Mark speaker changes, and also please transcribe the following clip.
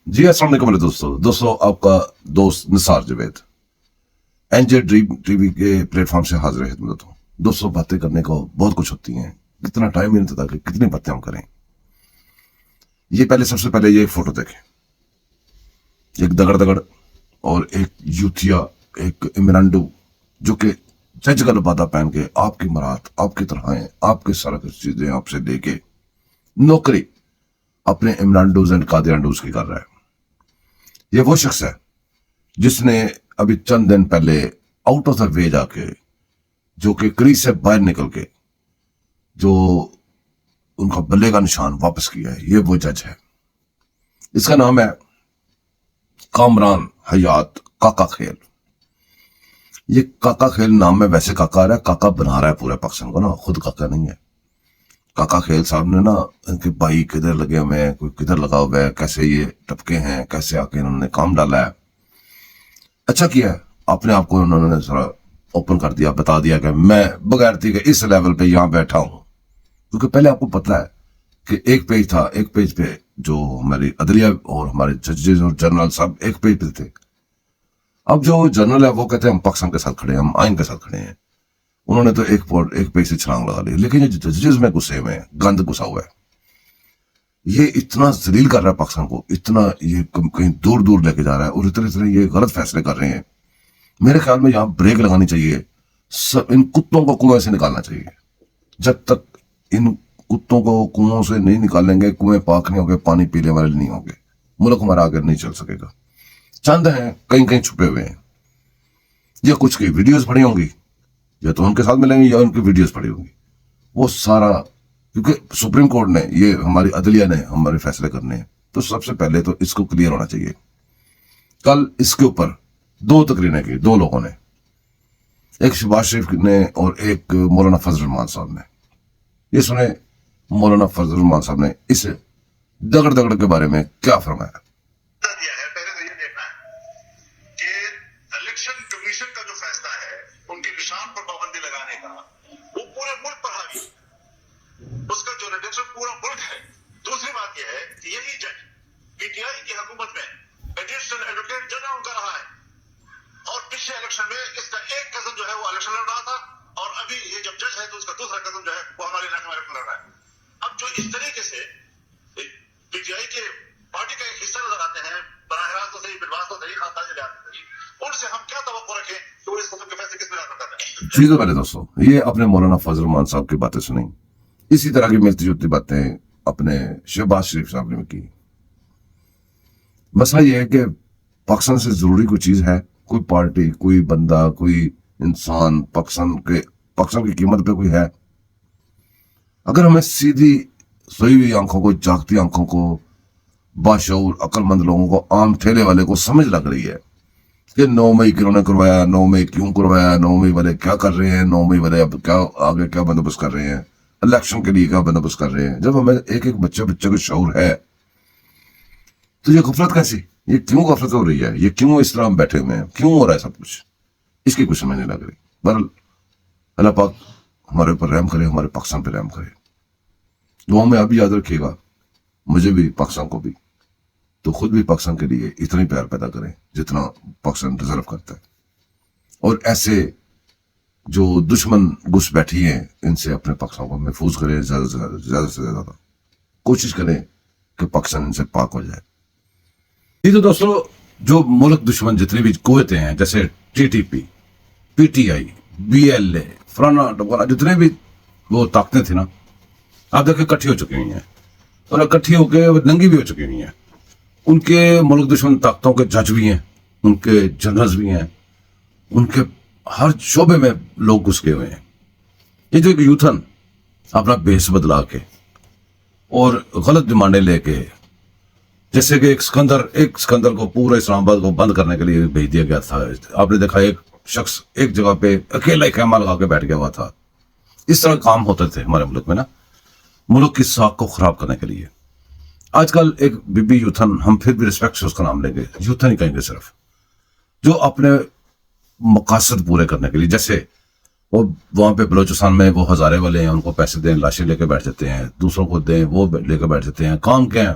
Speaker 1: جی السلام علیکم میرے دوستوں آپ کا دوست Nisar Javed NJ dream TV کے پلیٹ فارم سے حاضر خدمت ہوں. دوستوں باتیں کرنے کو بہت کچھ ہوتی ہیں, کتنا ٹائم نہیں ہوتا کہ کتنی باتیں ہم کریں. یہ پہلے سب سے پہلے یہ ایک فوٹو دیکھیں, ایک دگڑ اور ایک یوتھیا, ایک ایمرانڈو جو کہ جج کا لبادہ پہن کے آپ کی مراد, آپ کی طرح آپ کے سارا کچھ چیزیں آپ سے لے کے نوکری اپنے ایمرانڈوز اینڈ قادیانڈوز کی کر رہا ہے. یہ وہ شخص ہے جس نے ابھی چند دن پہلے آؤٹ آف دا وے جا کے, جو کہ کریز سے باہر نکل کے جو ان کا بلے کا نشان واپس کیا ہے, یہ وہ جج ہے. اس کا نام ہے کامران حیات کاکا کھیل. یہ کاکا کھیل نام میں ویسے کاکا رہا ہے, کاکا بنا رہا ہے پورے پاکستان کو نا, خود کاکا نہیں ہے. کاکا کھیل صاحب نے نا ان کے بھائی کدھر لگے ہوئے ہیں, کوئی کدھر لگا ہوا ہے, کیسے یہ ٹپکے ہیں, کیسے آ کے انہوں نے کام ڈالا ہے. اچھا کیا ہے, اپنے آپ کو انہوں نے ذرا اوپن کر دیا, بتا دیا کہ میں بغیر تھی کہ اس لیول پہ یہاں بیٹھا ہوں. کیونکہ پہلے آپ کو پتا ہے کہ ایک پیج تھا, ایک پیج پہ جو ہماری عدلیہ اور ہمارے ججز اور جنرل سب ایک پیج پہ تھے. اب جو جنرل ہے وہ کہتے ہیں ہم پاکستان کے ساتھ کھڑے ہیں, ہم آئین کے ساتھ کھڑے ہیں. انہوں نے تو ایک پیج سے چھلانگ لگا لی. لیکن یہ ججز میں گھسے ہوئے ہیں, گند گھسا ہوا ہے, یہ اتنا ذلیل کر رہا ہے پاکستان کو, اتنا یہ کہیں دور دور لے کے جا رہا ہے, اور اتنے یہ غلط فیصلے کر رہے ہیں. میرے خیال میں یہاں بریک لگانی چاہیے, ان کتوں کو کنویں سے نکالنا چاہیے. جب تک ان کتوں کو کنووں سے نہیں نکالیں گے, کنویں پاک نہیں ہوگے, پانی پینے والے نہیں ہوں گے, ملک ہمارا آگے نہیں چل سکے گا. چند ہیں کہیں کہیں چھپے ہوئے ہیں, یہ کچھ کی ویڈیوز پڑی ہوں گی, یا تو ان کے ساتھ ملیں گے یا ان کی ویڈیوز پڑی ہوں گی. وہ سارا کیونکہ سپریم کورٹ نے, یہ ہماری عدلیہ نے ہمارے فیصلے کرنے ہیں, تو سب سے پہلے تو اس کو کلیئر ہونا چاہیے. کل اس کے اوپر 2 تقریریں کی 2 لوگوں نے, ایک شہباز شریف نے اور ایک مولانا فضل الرحمان صاحب نے. یہ سنیں مولانا فضل الرحمان صاحب نے اس دگڑ کے بارے میں کیا فرمایا.
Speaker 2: کمیشن کا جو فیصلہ ہے ان کے نشان پر پابندی لگانے کا, وہ پورے ملک پر حاوی, اس کا جو ریڈکشن پورا ملک ہے. دوسری بات یہ ہے کہ یہی جج PTI کی حکومت میں ایڈیشنل ایڈوکیٹ جنرل ان کا رہا ہے, اور پچھلے الیکشن میں اس کا ایک قسم جو ہے وہ الیکشن لڑ رہا تھا, اور ابھی یہ جب جج ہے تو اس کا دوسرا قسم جو ہے وہ ہمارے علاقے میں الیکشن لڑ رہا ہے. اب جو اس طریقے سے PTI کے پارٹی کا ایک حصہ نظر آتے ہیں, براہ راست تو صحیح, بالواس تو صحیح, خاندان سے لحاظ صحیح, ان سے ہم کیا توقع رکھیں کہ وہ اس قسم کے فیصلے کس بنا پر کرتے ہیں.
Speaker 1: ٹھیک ہے میرے دوستوں, یہ اپنے مولانا فضل الرحمان صاحب کی باتیں سنیں. اسی طرح کی ملتی جلتی باتیں اپنے شہباز شریف صاحب نے کی. مسئلہ یہ ہے کہ پاکستان سے ضروری کوئی چیز ہے, کوئی پارٹی, کوئی بندہ, کوئی انسان پاکستان کی قیمت پہ کوئی ہے. اگر ہمیں سیدھی سوئی ہوئی آنکھوں کو, جاگتی آنکھوں کو, باشعور عقل مند لوگوں کو, عام ٹھیلے والے کو سمجھ لگ رہی ہے کہ 9 مئی کیوں نے کروایا, 9 مئی کیوں کروایا, 9 مئی والے کیا کر رہے ہیں, 9 مئی والے اب کیا آگے کیا بندوبست کر رہے ہیں, الیکشن کے لیے کیا بندوبست کر رہے ہیں. جب ہمیں ایک بچے کو شعور ہے تو یہ غفلت کیسی, یہ کیوں غفلت ہو رہی ہے, یہ کیوں اس طرح ہم بیٹھے ہوئے ہیں, کیوں ہو رہا ہے سب کچھ, اس کی کچھ سمجھ نہیں لگ رہی. بہرحال اللہ پاک ہمارے اوپر رحم کرے, ہمارے پاکستان پہ رحم کرے. دعا میں ابھی یاد رکھیے گا, مجھے بھی, پاکستان کو بھی, تو خود بھی پاکستان کے لیے اتنی پیار پیدا کریں جتنا پاکستان ڈیزرو کرتا ہے. اور ایسے جو دشمن گھس بیٹھی ہیں ان سے اپنے پاکستان کو محفوظ کریں, زیادہ سے زیادہ کوشش کریں کہ پاکستان ان سے پاک ہو جائے. یہ تو دوستوں جو ملک دشمن جتنی بھی قوتیں ہیں, جیسے TTP, PTI, BLA, فلانا ڈبانا, جتنے بھی وہ طاقتیں تھیں نا, آپ دیکھیں اکٹھی ہو چکی ہوئی ہیں, اور اکٹھی ہو کے ننگی بھی ہو چکی ہوئی ہیں. ان کے ملک دشمن طاقتوں کے جج بھی ہیں, ان کے جنرلز بھی ہیں, ان کے ہر شعبے میں لوگ گھس گئے ہوئے ہیں. یہ جو ایک یوتھن اپنا بیس بدلا کے اور غلط ڈیمانڈیں لے کے, جیسے کہ ایک سکندر کو پورے اسلام آباد کو بند کرنے کے لیے بھیج دیا گیا تھا. آپ نے دیکھا ایک شخص ایک جگہ پہ اکیلا خیمہ لگا کے بیٹھ گیا ہوا تھا. اس طرح کام ہوتے تھے ہمارے ملک میں نا, ملک کی ساکھ کو خراب کرنے کے لیے. آج کل ایک بی یوتھن, ہم پھر بھی ریسپیکٹ سے اس کا نام لیں گے, یوتھن ہی کہیں گے صرف, جو اپنے مقاصد پورے کرنے کے لیے, جیسے وہ وہاں پہ بلوچستان میں وہ ہزارے والے ہیں, ان کو پیسے دیں, لاشیں لے کے بیٹھ جاتے ہیں, دوسروں کو دیں, وہ لے کے بیٹھ جاتے ہیں. کام کیا ہے,